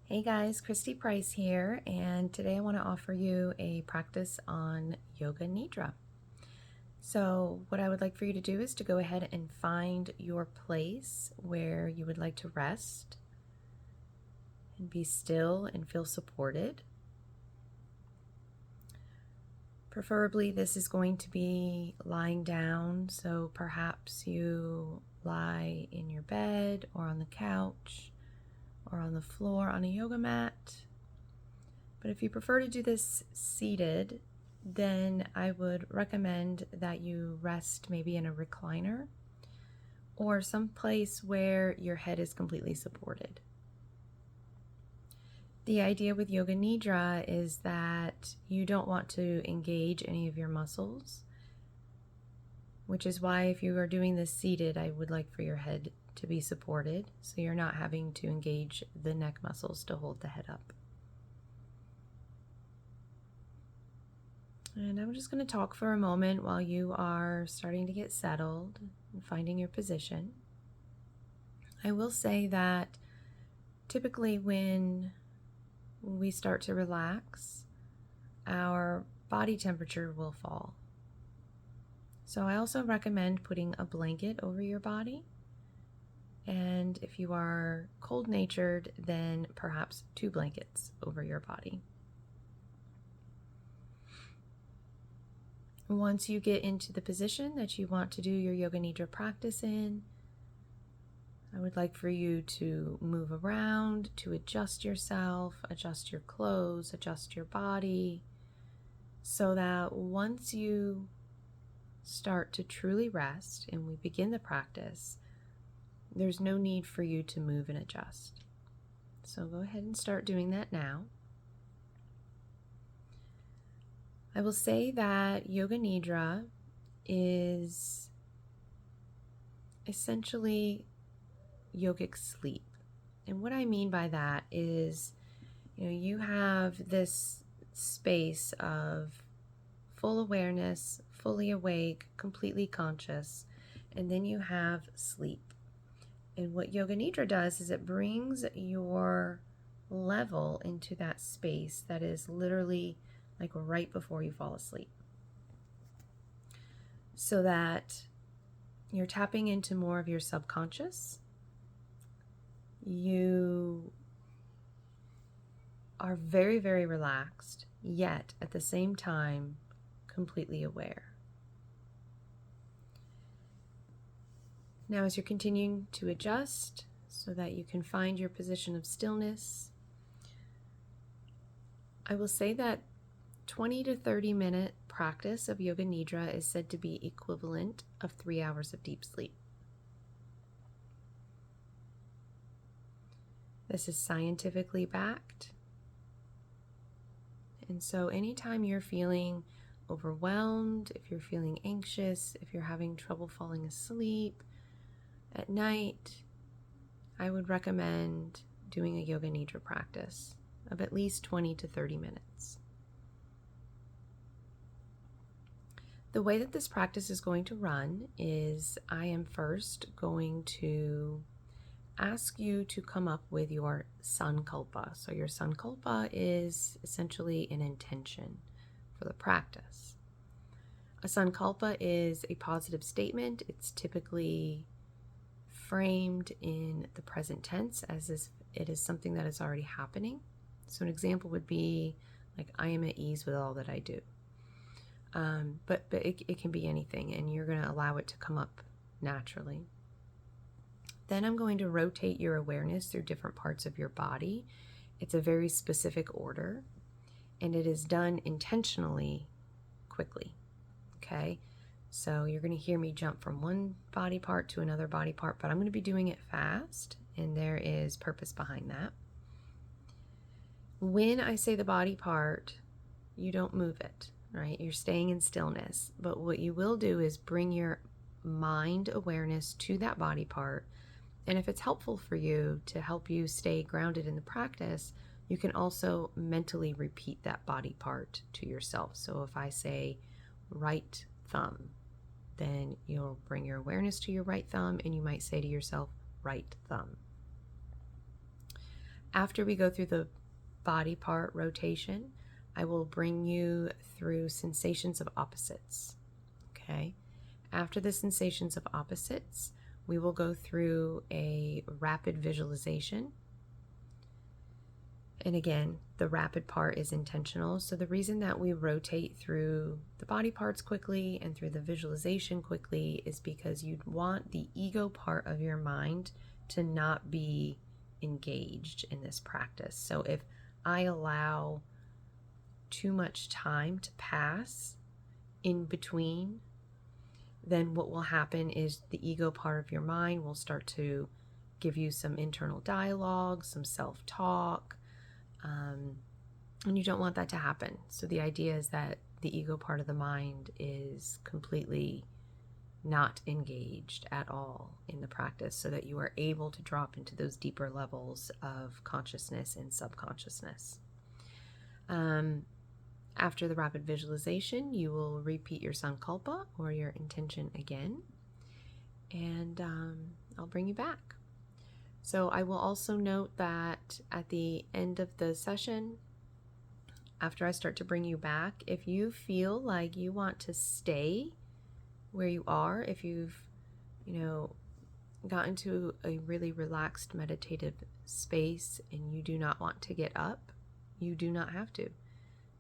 Hey guys, Christy Price here, and today I want to offer you a practice on yoga nidra. So, what I would like for you to do is to go ahead and find your place where you would like to rest and be still and feel supported. Preferably, this is going to be lying down, so perhaps you lie in your bed or on the couch or on the floor on a yoga mat. But if you prefer to do this seated, then I would recommend that you rest maybe in a recliner or some place where your head is completely supported. The idea with Yoga Nidra is that you don't want to engage any of your muscles, which is why if you are doing this seated, I would like for your head to be supported so you're not having to engage the neck muscles to hold the head up. And I'm just going to talk for a moment while you are starting to get settled and finding your position. I will say that typically when we start to relax, our body temperature will fall. So I also recommend putting a blanket over your body. And if you are cold-natured, then perhaps 2 blankets over your body. Once you get into the position that you want to do your Yoga Nidra practice in, I would like for you to move around, to adjust yourself, adjust your clothes, adjust your body, so that once you start to truly rest and we begin the practice, there's no need for you to move and adjust. So go ahead and start doing that now. I will say that Yoga Nidra is essentially yogic sleep. And what I mean by that is, you have this space of full awareness, fully awake, completely conscious, and then you have sleep. And what Yoga Nidra does is it brings your level into that space that is literally like right before you fall asleep, so that you're tapping into more of your subconscious. You are very, very relaxed, yet at the same time completely aware. Now, as you're continuing to adjust so that you can find your position of stillness, I will say that 20 to 30 minute practice of Yoga Nidra is said to be equivalent of 3 hours of deep sleep. This is scientifically backed. And so anytime you're feeling overwhelmed, if you're feeling anxious, if you're having trouble falling asleep at night, I would recommend doing a Yoga Nidra practice of at least 20 to 30 minutes. The way that this practice is going to run is I am first going to ask you to come up with your sankalpa. So your sankalpa is essentially an intention for the practice. A sankalpa is a positive statement. It's typically framed in the present tense as if it is something that is already happening. So an example would be like, I am at ease with all that I do. But it can be anything, and you're going to allow it to come up naturally. Then I'm going to rotate your awareness through different parts of your body. It's a very specific order, and it is done intentionally quickly. Okay, so you're going to hear me jump from one body part to another body part, but I'm going to be doing it fast, and there is purpose behind that. When I say the body part, you don't move it, right? You're staying in stillness, but what you will do is bring your mind awareness to that body part. And if it's helpful for you to help you stay grounded in the practice, you can also mentally repeat that body part to yourself. So if I say right thumb, then you'll bring your awareness to your right thumb, and you might say to yourself, right thumb. After we go through the body part rotation, I will bring you through sensations of opposites. Okay? After the sensations of opposites, we will go through a rapid visualization. And again, the rapid part is intentional. So the reason that we rotate through the body parts quickly and through the visualization quickly is because you'd want the ego part of your mind to not be engaged in this practice. So if I allow too much time to pass in between, then what will happen is the ego part of your mind will start to give you some internal dialogue, some self-talk, and you don't want that to happen. So the idea is that the ego part of the mind is completely not engaged at all in the practice, so that you are able to drop into those deeper levels of consciousness and subconsciousness. After the rapid visualization, you will repeat your sankalpa or your intention again, and I'll bring you back. So I will also note that at the end of the session, after I start to bring you back, if you feel like you want to stay where you are, if you've, gotten to a really relaxed meditative space and you do not want to get up, you do not have to.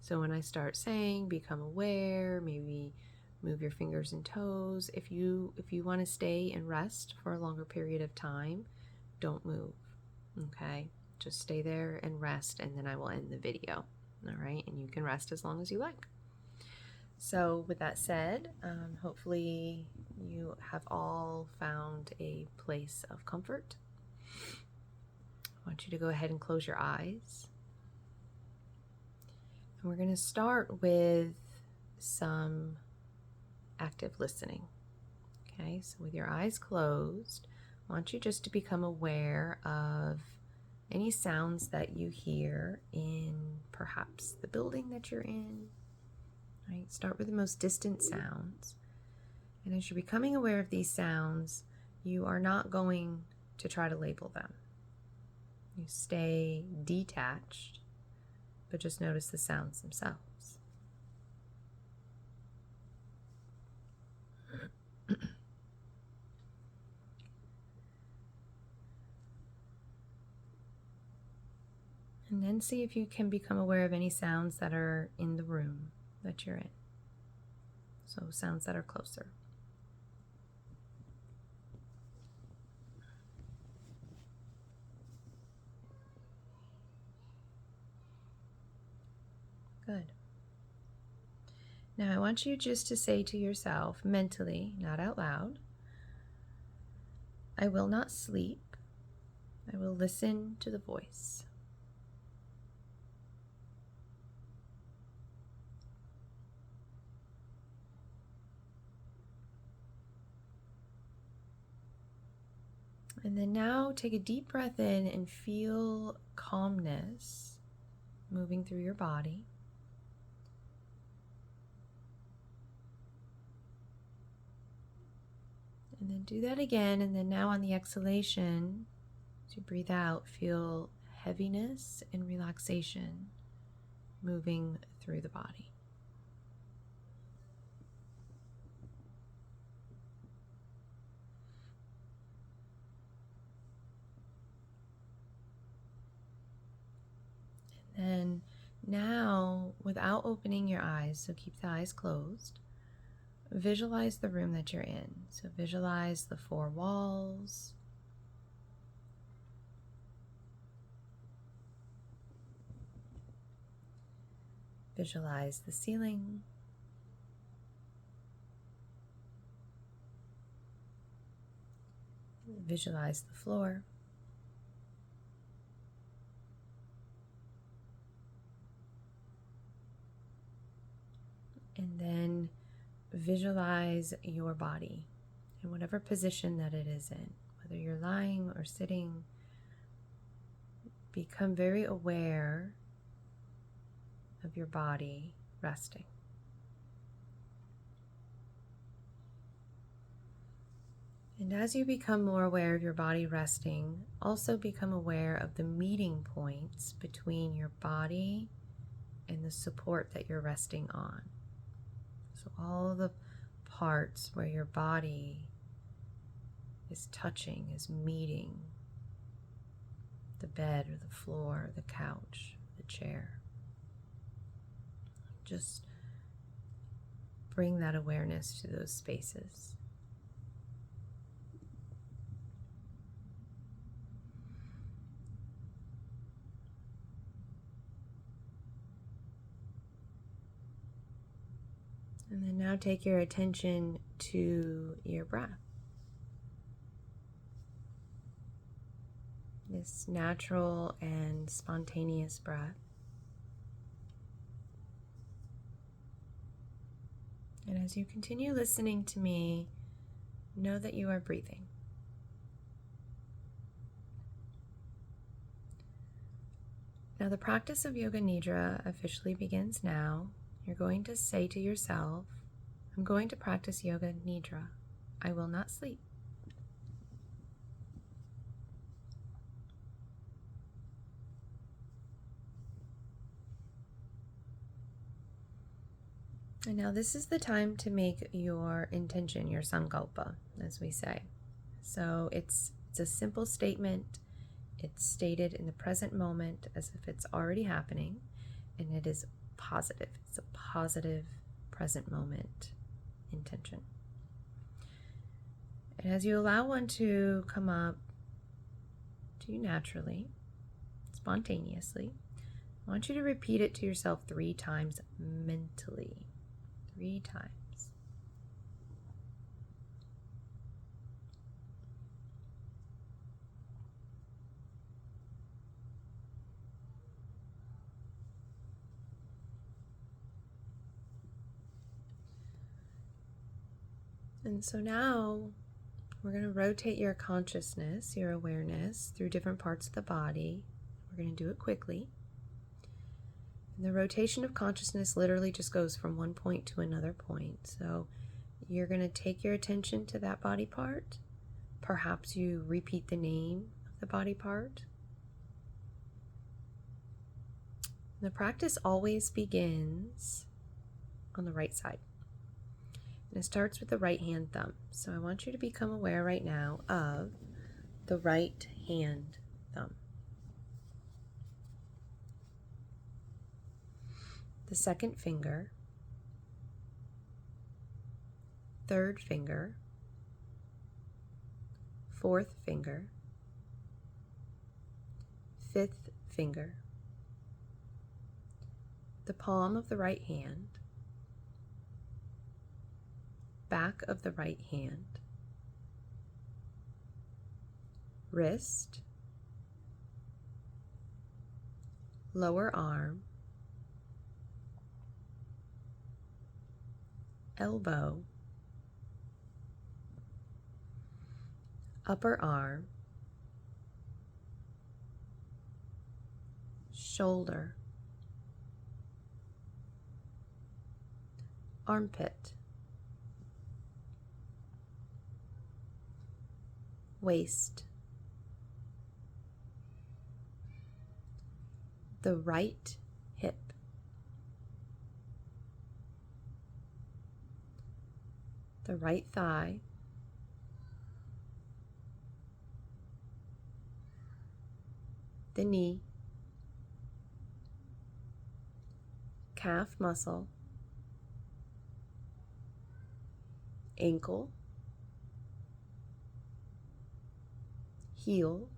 So when I start saying become aware, maybe move your fingers and toes, if you want to stay and rest for a longer period of time, don't move. Okay, just stay there and rest, and then I will end the video. All right, and you can rest as long as you like. So with that said, hopefully you have all found a place of comfort. I want you to go ahead and close your eyes. And we're going to start with some active listening. Okay, so with your eyes closed, I want you just to become aware of any sounds that you hear in perhaps the building that you're in. Right? Start with the most distant sounds. And as you're becoming aware of these sounds, you are not going to try to label them. You stay detached, but just notice the sounds themselves. And then see if you can become aware of any sounds that are in the room that you're in. So sounds that are closer. Good. Now I want you just to say to yourself mentally, not out loud, I will not sleep. I will listen to the voice. And then now take a deep breath in and feel calmness moving through your body. And then do that again. And then now on the exhalation, as you breathe out, feel heaviness and relaxation moving through the body. And now, without opening your eyes, so keep the eyes closed, visualize the room that you're in. So visualize the four walls. Visualize the ceiling. Visualize the floor. And then visualize your body in whatever position that it is in, whether you're lying or sitting. Become very aware of your body resting. And as you become more aware of your body resting, also become aware of the meeting points between your body and the support that you're resting on. So all the parts where your body is touching, is meeting the bed or the floor, the couch, the chair. Just bring that awareness to those spaces. And then now take your attention to your breath. This natural and spontaneous breath. And as you continue listening to me, know that you are breathing. Now the practice of Yoga Nidra officially begins now. You're going to say to yourself, I'm going to practice Yoga Nidra. I will not sleep. And now this is the time to make your intention, your sankalpa, as we say. So it's a simple statement. It's stated in the present moment as if it's already happening, and it is positive. It's a positive present moment intention. And as you allow one to come up to you naturally, spontaneously, I want you to repeat it to yourself 3 times mentally. 3 times. And so now we're going to rotate your consciousness, your awareness, through different parts of the body. We're going to do it quickly. And the rotation of consciousness literally just goes from one point to another point. So you're going to take your attention to that body part. Perhaps you repeat the name of the body part. The practice always begins on the right side. And it starts with the right hand thumb. So I want you to become aware right now of the right hand thumb. The second finger, third finger, fourth finger, fifth finger, the palm of the right hand, back of the right hand, wrist, lower arm, elbow, upper arm, shoulder, armpit, waist, the right hip, the right thigh, the knee, calf muscle, ankle, heel,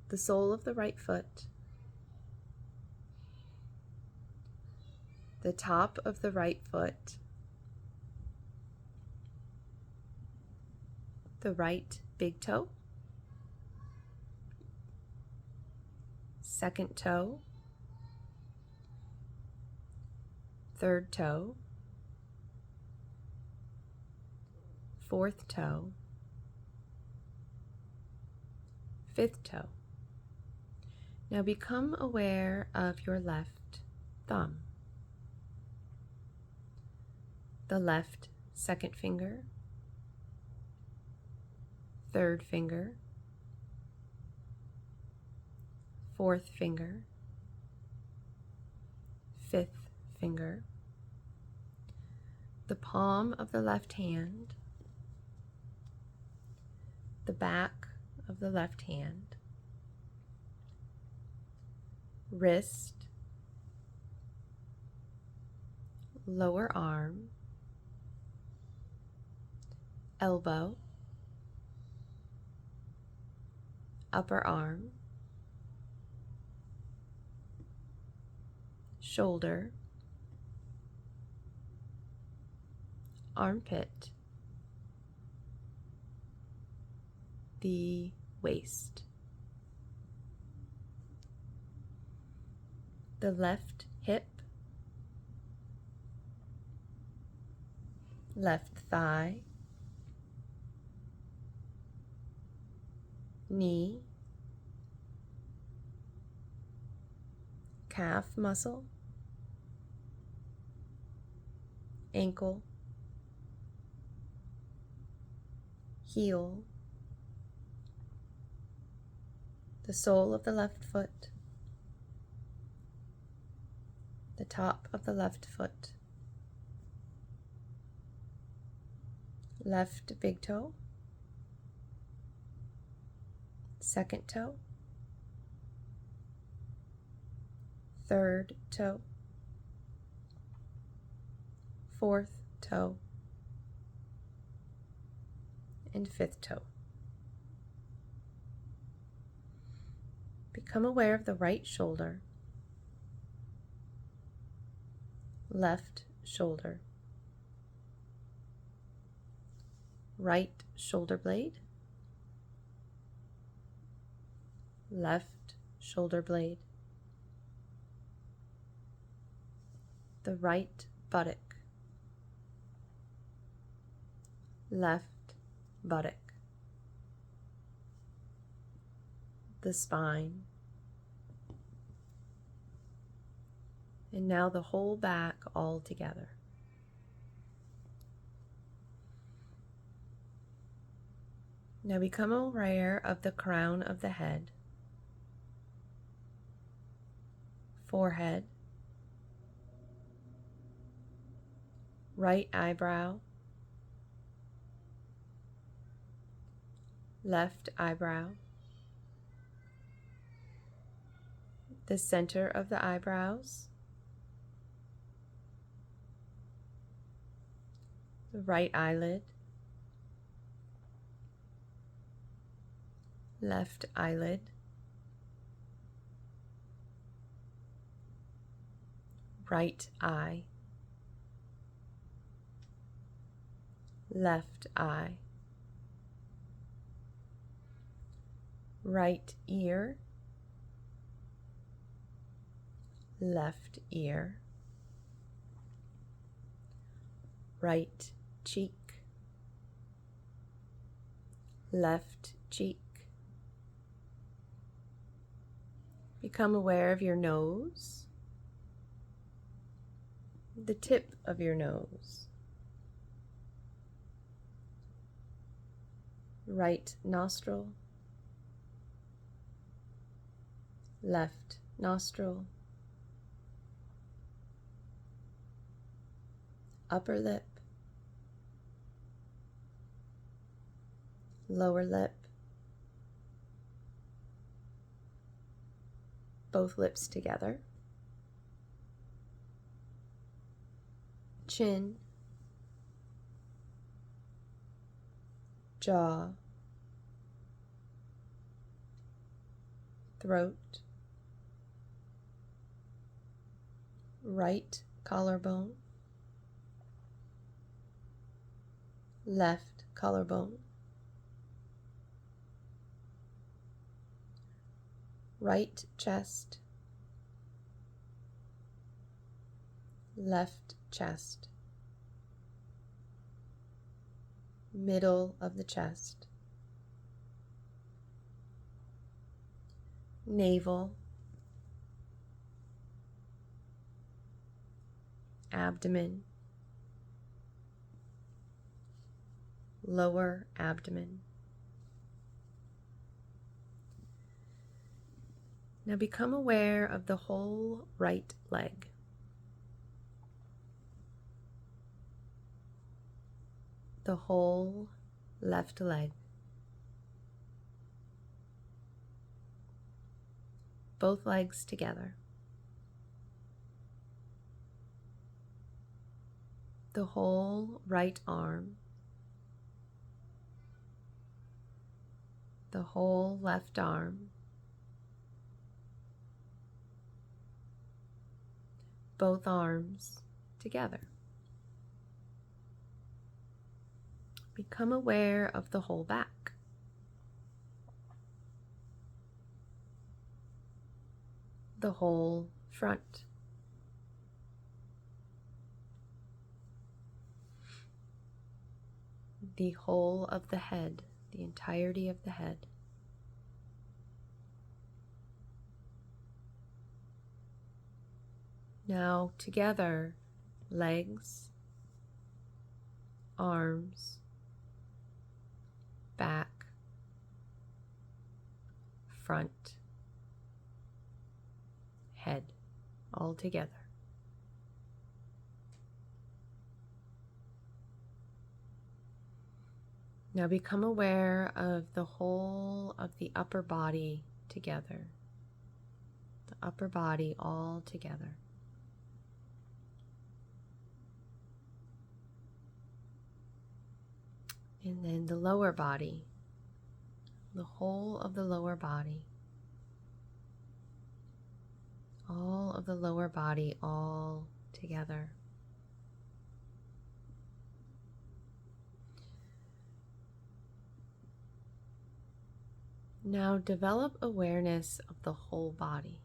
the sole of the right foot, the top of the right foot, the right big toe, second toe, third toe, fourth toe, fifth toe. Now become aware of your left thumb, the left second finger, third finger, fourth finger, fifth finger, the palm of the left hand, the back of the left hand, wrist, lower arm, elbow, upper arm, shoulder, armpit, the waist, the left hip, left thigh, knee, calf muscle, ankle, heel, the sole of the left foot, the top of the left foot, left big toe, second toe, third toe, fourth toe, and fifth toe. Become aware of the right shoulder, left shoulder, right shoulder blade, left shoulder blade, the right buttock, left buttock, the spine, and now the whole back all together. Now become aware of the crown of the head, forehead, right eyebrow, left eyebrow, the center of the eyebrows, the right eyelid, left eyelid, right eye, left eye, right ear, left ear, right cheek, left cheek. Become aware of your nose, the tip of your nose, right nostril, left nostril, upper lip, lower lip, both lips together, chin, jaw, throat, right collarbone, left collarbone, right chest, left chest, middle of the chest, navel, abdomen, lower abdomen. Now become aware of the whole right leg. The whole left leg. Both legs together. The whole right arm. The whole left arm. Both arms together. Become aware of the whole back. The whole front. The whole of the head, the entirety of the head. Now together, legs, arms, back, front, head, all together. Now become aware of the whole of the upper body together. The upper body all together. And then the lower body, the whole of the lower body. All of the lower body all together. Now develop awareness of the whole body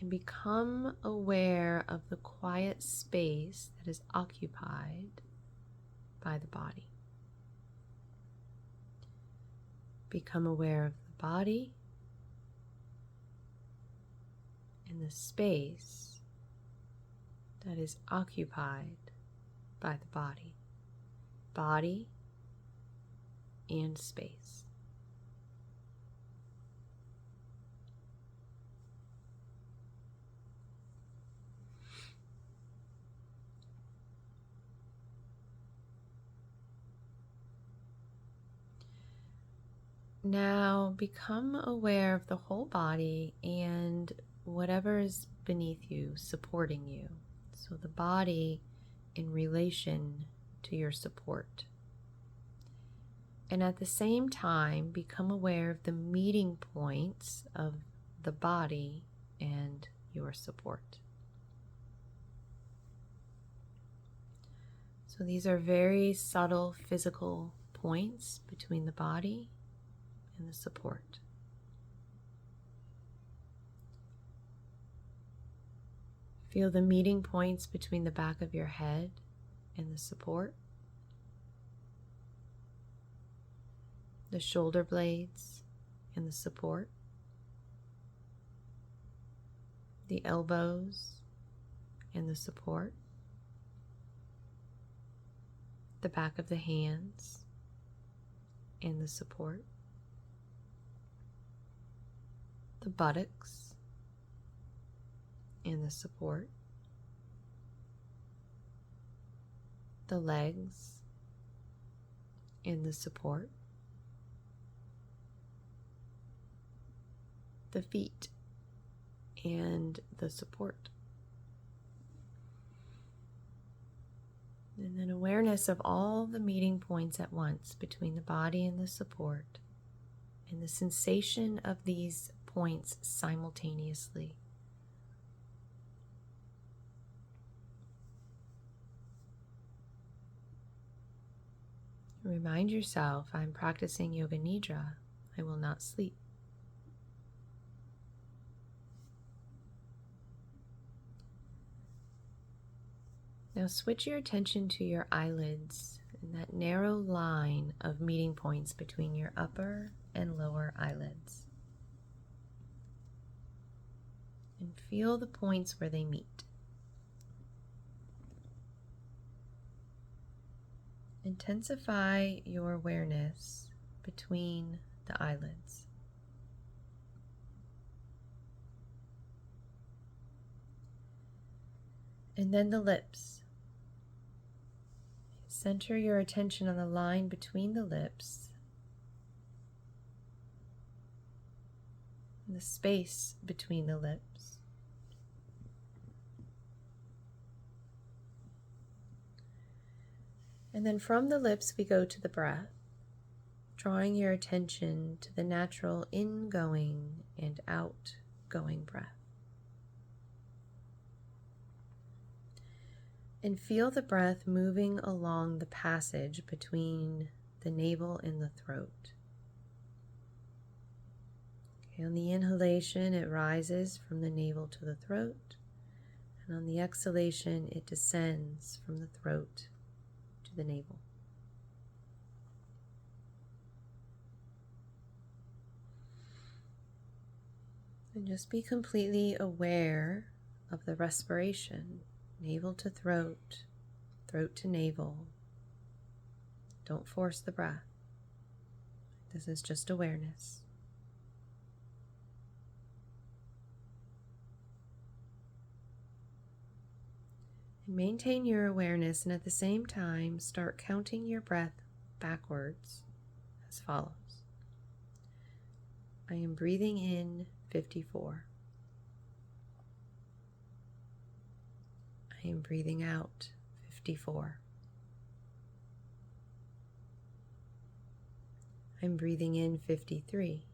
and become aware of the quiet space that is occupied by the body. Become aware of the body and the space that is occupied by the body. Body and space. Now become aware of the whole body and whatever is beneath you, supporting you. So the body in relation to your support. And at the same time, become aware of the meeting points of the body and your support. So these are very subtle physical points between the body and the support. Feel the meeting points between the back of your head and the support. The shoulder blades and the support. The elbows and the support. The back of the hands and the support. The buttocks and the support. The legs and the support. The feet and the support. And then awareness of all the meeting points at once between the body and the support, and the sensation of these points simultaneously. Remind yourself, I'm practicing yoga nidra. I will not sleep. Now switch your attention to your eyelids and that narrow line of meeting points between your upper and lower eyelids. And feel the points where they meet. intensify your awareness between the eyelids. And then the lips. Center your attention on the line between the lips and the space between the lips. And then from the lips, we go to the breath, drawing your attention to the natural ingoing and outgoing breath. And feel the breath moving along the passage between the navel and the throat. Okay, on the inhalation, it rises from the navel to the throat, and on the exhalation, it descends from the throat to the navel. And just be completely aware of the respiration, navel to throat, throat to navel. Don't force the breath. This is just awareness. And maintain your awareness, and at the same time, start counting your breath backwards as follows. I am breathing in 54. I am breathing out 54. I'm breathing in 53.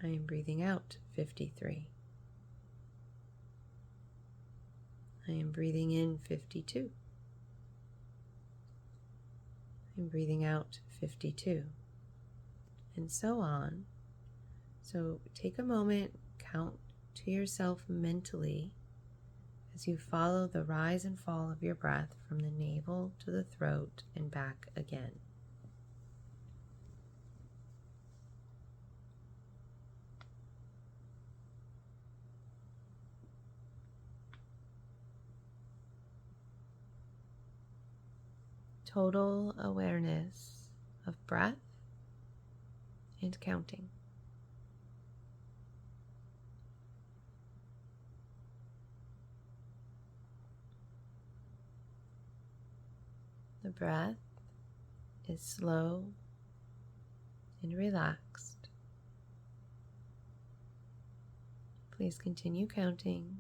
I am breathing out 53. I am breathing in 52. I'm breathing out 52. And so on. So take a moment, count to yourself mentally as you follow the rise and fall of your breath from the navel to the throat and back again. Total awareness of breath and counting. The breath is slow and relaxed. Please continue counting.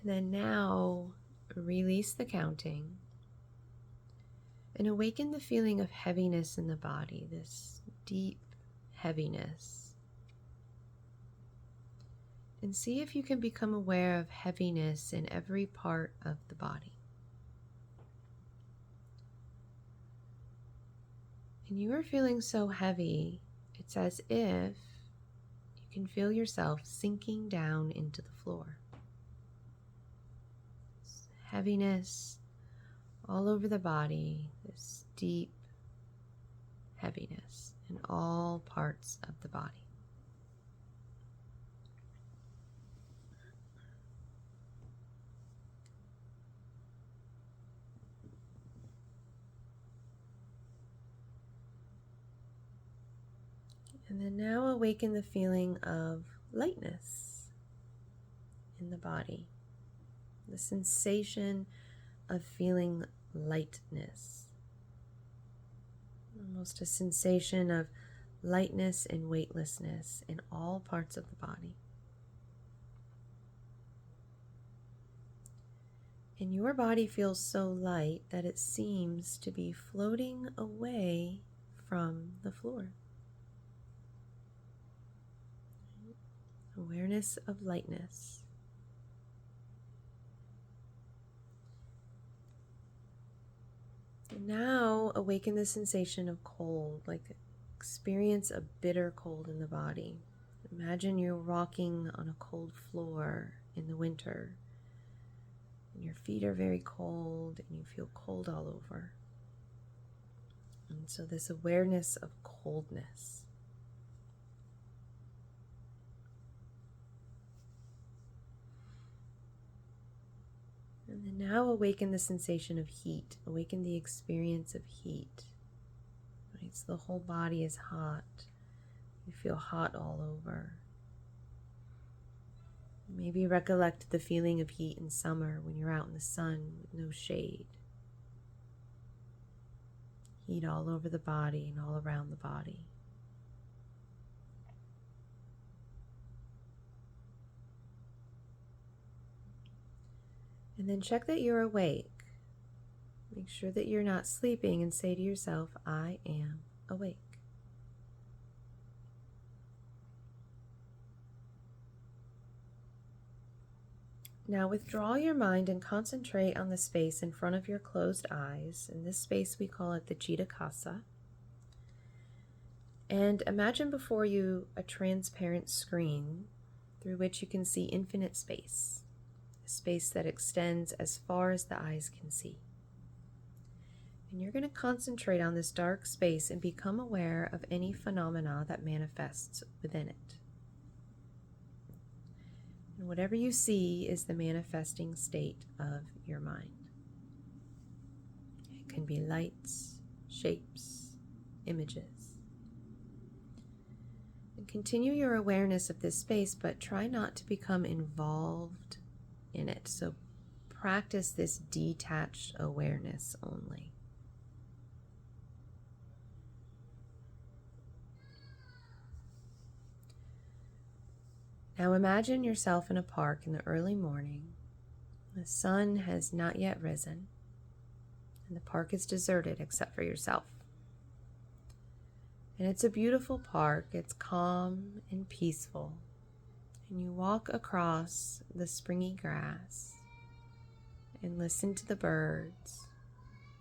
And then now release the counting and awaken the feeling of heaviness in the body, this deep heaviness. And see if you can become aware of heaviness in every part of the body. And you are feeling so heavy, it's as if you can feel yourself sinking down into the floor. Heaviness all over the body, this deep heaviness in all parts of the body. And then now awaken the feeling of lightness in the body, the sensation of feeling lightness, almost a sensation of lightness and weightlessness in all parts of the body. And your body feels so light that it seems to be floating away from the floor. Awareness of lightness. And now awaken the sensation of cold, like experience a bitter cold in the body. Imagine you're walking on a cold floor in the winter, and your feet are very cold and you feel cold all over. And so this awareness of coldness. And then now awaken the sensation of heat, awaken the experience of heat. Right? So the whole body is hot. You feel hot all over. Maybe recollect the feeling of heat in summer when you're out in the sun with no shade. Heat all over the body and all around the body. And then check that you're awake. Make sure that you're not sleeping and say to yourself, I am awake. Now withdraw your mind and concentrate on the space in front of your closed eyes. In this space we call it the Chitakasa. And imagine before you a transparent screen through which you can see infinite space. A space that extends as far as the eyes can see. And you're going to concentrate on this dark space and become aware of any phenomena that manifests within it. And whatever you see is the manifesting state of your mind. It can be lights, shapes, images. And continue your awareness of this space, but try not to become involved in it. So practice this detached awareness only. Now imagine yourself in a park in the early morning. The sun has not yet risen, and the park is deserted except for yourself. And it's a beautiful park. It's calm and peaceful. And you walk across the springy grass and listen to the birds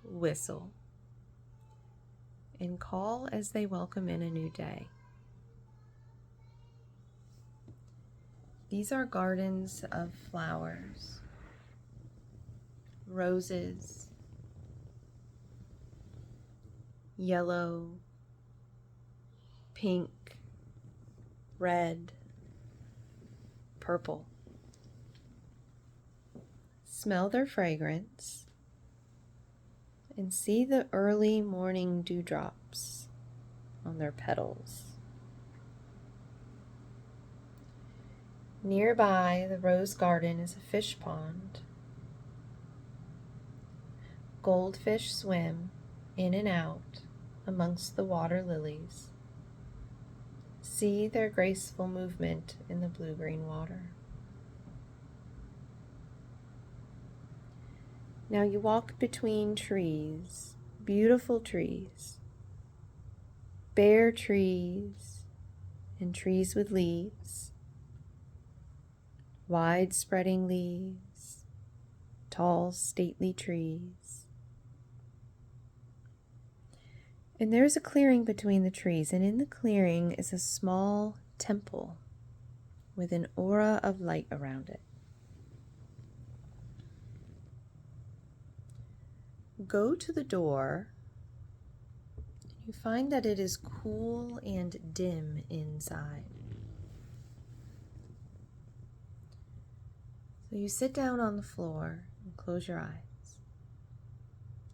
whistle and call as they welcome in a new day. These are gardens of flowers, roses, yellow, pink, red, purple. Smell their fragrance and see the early morning dewdrops on their petals. Nearby the rose garden is a fish pond. Goldfish swim in and out amongst the water lilies. See their graceful movement in the blue-green water. Now you walk between trees, beautiful trees, bare trees and trees with leaves, wide spreading leaves, tall stately trees. And there's a clearing between the trees, and in the clearing is a small temple with an aura of light around it. Go to the door. You find that it is cool and dim inside. So you sit down on the floor and close your eyes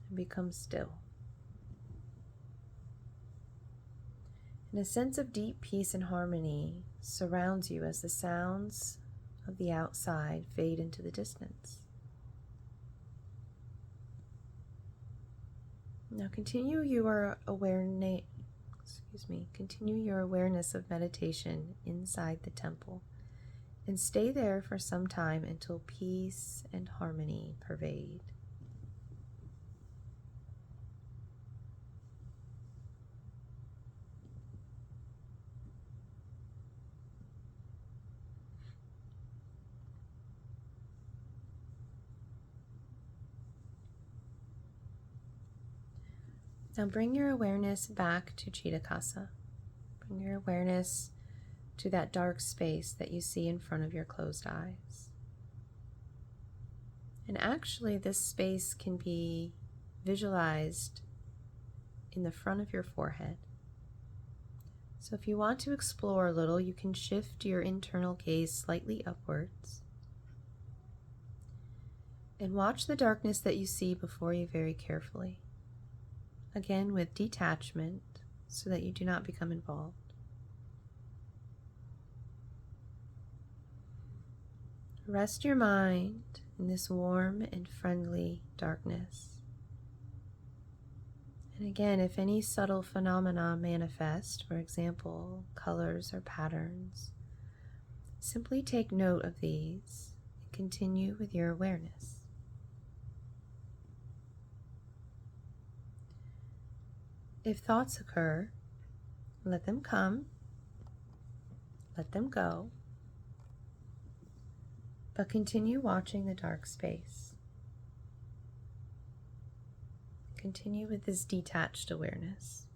and become still. And a sense of deep peace and harmony surrounds you as the sounds of the outside fade into the distance. Now continue your awareness of meditation inside the temple and stay there for some time until peace and harmony pervade. Now bring your awareness back to Chitakasa. Bring your awareness to that dark space that you see in front of your closed eyes. And actually, this space can be visualized in the front of your forehead. So if you want to explore a little, you can shift your internal gaze slightly upwards and watch the darkness that you see before you very carefully. Again, with detachment, so that you do not become involved. Rest your mind in this warm and friendly darkness. And again, if any subtle phenomena manifest, for example, colors or patterns, simply take note of these and continue with your awareness. If thoughts occur, let them come, let them go, but continue watching the dark space. Continue with this detached awareness.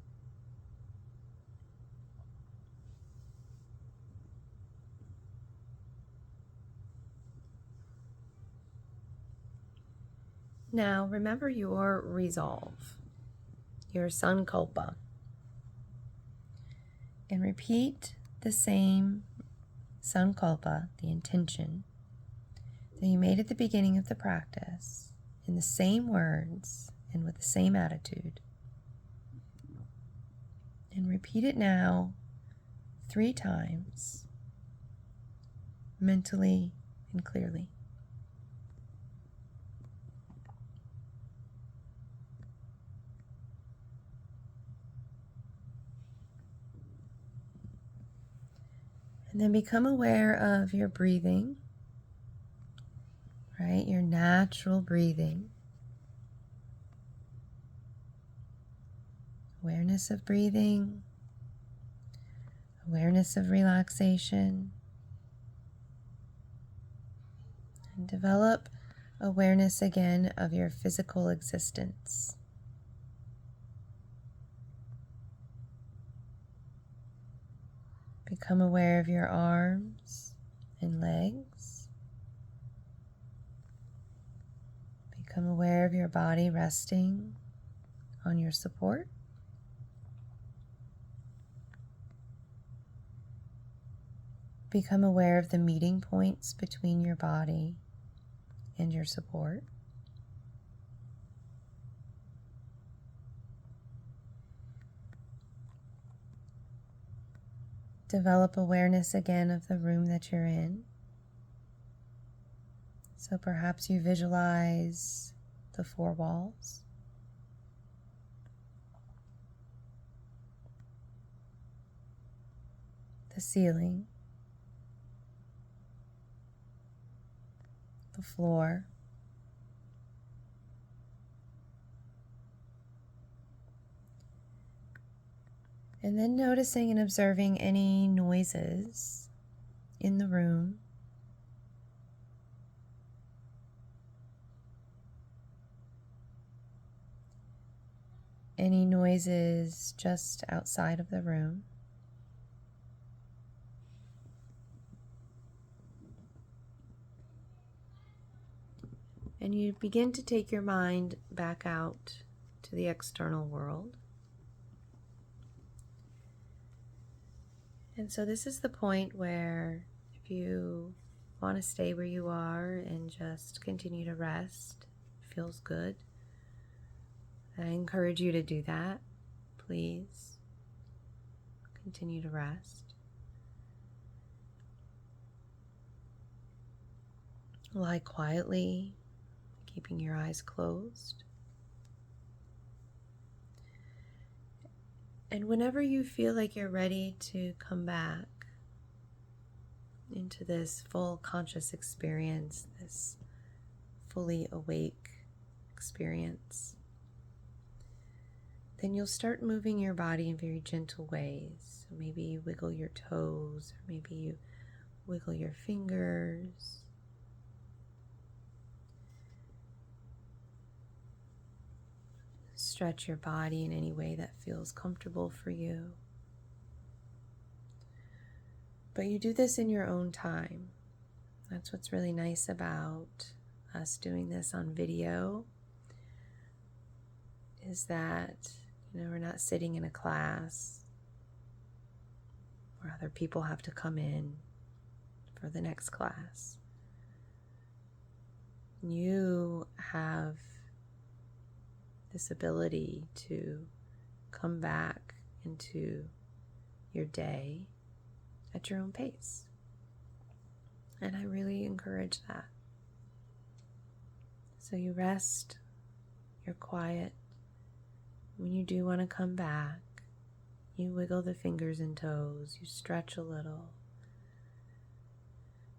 Now remember your resolve, your sankalpa, and repeat the same sankalpa, the intention, that you made at the beginning of the practice in the same words and with the same attitude. And repeat it now 3 times, mentally and clearly. And then become aware of your breathing, right? Your natural breathing. Awareness of breathing, awareness of relaxation, and develop awareness again of your physical existence. Become aware of your arms and legs. Become aware of your body resting on your support. Become aware of the meeting points between your body and your support. Develop awareness again of the room that you're in. So perhaps you visualize the 4 walls. The ceiling. The floor. And then noticing and observing any noises in the room. Any noises just outside of the room. And you begin to take your mind back out to the external world. And so this is the point where if you want to stay where you are and just continue to rest, it feels good, I encourage you to do that. Please continue to rest. Lie quietly, keeping your eyes closed. And whenever you feel like you're ready to come back into this full conscious experience, this fully awake experience, then you'll start moving your body in very gentle ways. So maybe you wiggle your toes, or maybe you wiggle your fingers. Stretch your body in any way that feels comfortable for you. But you do this in your own time. That's what's really nice about us doing this on video, is that, we're not sitting in a class where other people have to come in for the next class. You have this ability to come back into your day at your own pace. And I really encourage that. So you rest, you're quiet. When you do want to come back, you wiggle the fingers and toes, you stretch a little.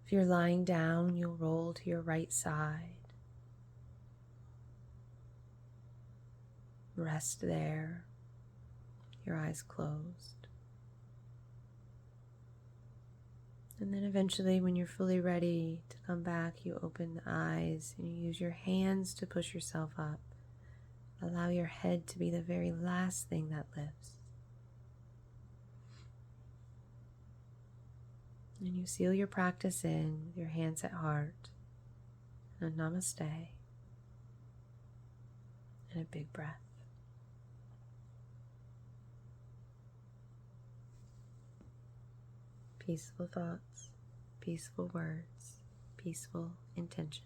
If you're lying down, you'll roll to your right side. Rest there, your eyes closed. And then eventually, when you're fully ready to come back, you open the eyes and you use your hands to push yourself up. Allow your head to be the very last thing that lifts. And you seal your practice in with your hands at heart, and a namaste, and a big breath. Peaceful thoughts, peaceful words, peaceful intentions.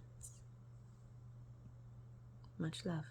Much love.